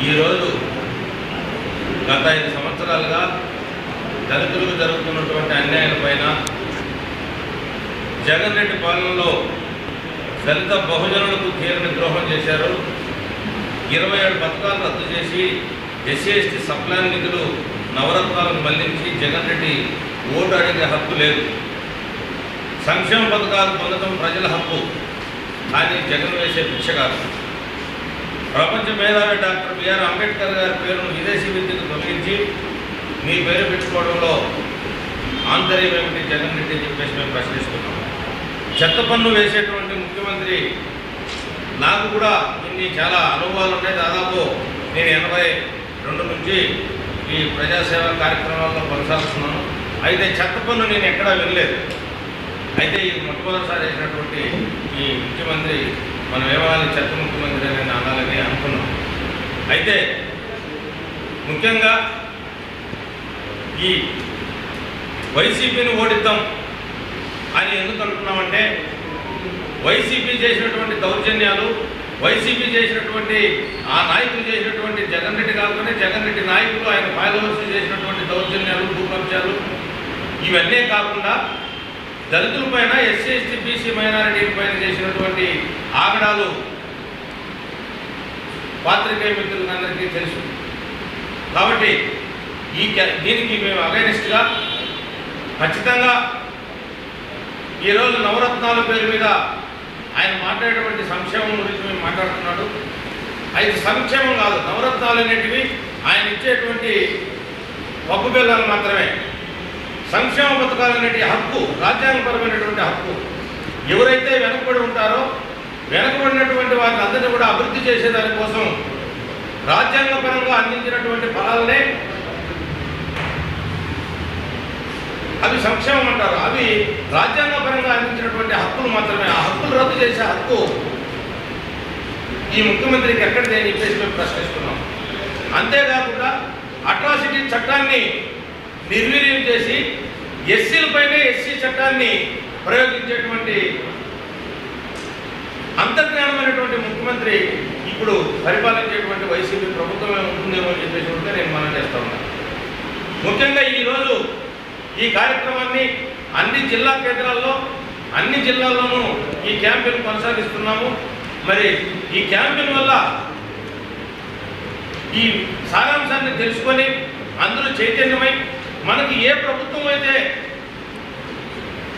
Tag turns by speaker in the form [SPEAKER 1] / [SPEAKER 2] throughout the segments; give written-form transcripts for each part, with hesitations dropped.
[SPEAKER 1] ఈరోజు గత 5 సంవత్సరాలుగా దళితులకు జరుగుతున్నటువంటి అన్యాయాలపైన జగన్ రెడ్డి పాలనలో దళిత బహుజనులకు తీరని ద్రోహం చేశారు. 27 పథకాలు రద్దు చేసి ఎస్సీ ఎస్టీ సప్లాన్ నిధులు నవరత్నాలను మళ్లించి జగన్ రెడ్డి ఓటు అడిగే హక్కు లేదు. సంక్షేమ పథకాలు పొందడం ప్రజల హక్కు, కానీ జగన్ వేసే భిక్ష కాదు. ప్రపంచ మేధావి డాక్టర్ బిఆర్ అంబేద్కర్ గారి పేరును విదేశీ విద్యకు తొలగించి మీ పేరు పెట్టుకోవడంలో ఆంతర్యం ఏమిటి జగన్ రెడ్డి చెప్పేసి మేము ప్రశ్నిస్తున్నాం. చెత్త పన్ను వేసేటువంటి ముఖ్యమంత్రి, నాకు కూడా ఇన్ని చాలా అనుభవాలు ఉన్నాయి. దాదాపు నేను 82 నుంచి ఈ ప్రజాసేవ కార్యక్రమాల్లో కొనసాగుతున్నాను. అయితే చెత్త పన్ను నేను ఎక్కడా వినలేదు. అయితే ఈ మొట్టమొదటిసారి వేసినటువంటి ఈ ముఖ్యమంత్రి మనం ఏమనాలి, చెత్త ముఖ్యమంత్రి అని అనాలని అనుకున్నాం. అయితే ముఖ్యంగా ఈ వైసీపీని ఓడిద్దాం అని ఎందుకు అనుకున్నామంటే, వైసీపీ చేసినటువంటి దౌర్జన్యాలు, వైసీపీ చేసినటువంటి ఆ నాయకులు చేసినటువంటి జగన్ రెడ్డి కాకుండా జగన్ రెడ్డి నాయకులు ఆయన ఫాలోవర్స్ చేసినటువంటి దౌర్జన్యాలు, భూకబ్జాలు ఇవన్నీ కాకుండా దళితుల పైన, ఎస్సీ ఎస్టీ బీసీ మైనారిటీల పైన చేసినటువంటి ఆగడాలు పాత్రికేయ మిత్రులందరికీ తెలుసు. కాబట్టి దీనికి మేము అగైనెస్ట్గా ఖచ్చితంగా ఈరోజు నవరత్నాల పేరు మీద ఆయన మాట్లాడేటువంటి సంక్షేమం గురించి మేము మాట్లాడుతున్నాడు. అయితే సంక్షేమం కాదు, నవరత్నాలు అనేటివి ఆయన ఇచ్చేటువంటి పప్పు బెల్లాలు మాత్రమే. సంక్షేమ పథకాలు అనేటి హక్కు, రాజ్యాంగపరమైనటువంటి హక్కు. ఎవరైతే వెనుకబడి ఉంటారో వెనుకబడినటువంటి వారిని అందరినీ కూడా అభివృద్ధి చేసేదానికోసం రాజ్యాంగపరంగా అందించినటువంటి ఫలాలనే అవి సంక్షేమం అంటారు. అవి రాజ్యాంగపరంగా అందించినటువంటి హక్కులు మాత్రమే. ఆ హక్కులు రద్దు చేసే హక్కు ఈ ముఖ్యమంత్రికి ఎక్కడిది అని చెప్పేసి మేము ప్రశ్నిస్తున్నాం. అంతేకాకుండా అట్రాసిటీ చట్టాన్ని నిర్వీర్యం చేసి ఎస్సీలపైనే ఎస్సీ చట్టాన్ని ప్రయోగించేటువంటి అంతర్జ్ఞానమైనటువంటి ముఖ్యమంత్రి ఇప్పుడు పరిపాలించేటువంటి వైసీపీ ప్రభుత్వమే ఉంటుందేమో అని చెప్పేసి ఉంటే నేను మనం చేస్తా ఉన్నాను. ముఖ్యంగా ఈరోజు ఈ కార్యక్రమాన్ని అన్ని జిల్లా కేంద్రాల్లో, అన్ని జిల్లాల్లోనూ ఈ క్యాంపెయిన్ కొనసాగిస్తున్నాము. మరి ఈ క్యాంపెయిన్ వల్ల ఈ సారాంశాన్ని తెలుసుకొని అందరూ చైతన్యమై మనకి ఏ ప్రభుత్వం అయితే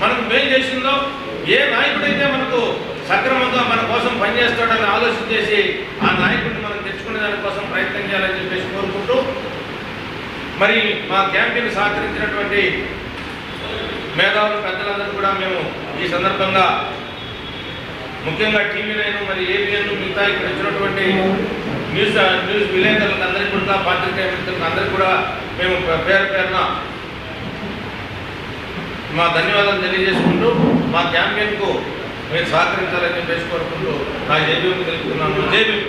[SPEAKER 1] మనకు మేలు చేసిందో, ఏ నాయకుడైతే మనకు సక్రమంగా మన కోసం పనిచేస్తాడని ఆలోచన చేసి ఆ నాయకుడిని మనం తెచ్చుకునే దానికోసం ప్రయత్నం చేయాలని చెప్పేసి కోరుకుంటూ, మరి మా క్యాంపెయిన్ సహకరించినటువంటి మేధావులు పెద్దలందరూ కూడా మేము ఈ సందర్భంగా ముఖ్యంగా TV9 మరి ABN మిగతా ఇక్కడ వచ్చినటువంటి న్యూస్ విలేకరులకు అందరికీ కూడా, పాత్రికేయ మిత్రులకు అందరికీ కూడా మేము పేరు పేరున మా ధన్యవాదాలు తెలియజేసుకుంటూ మా క్యాంపెయిన్కు మీరు సహకరించాలని చెప్పేసి కోరుకుంటూ నా జై భీమ్ తెలుపుతున్నాను. జై భీమ్.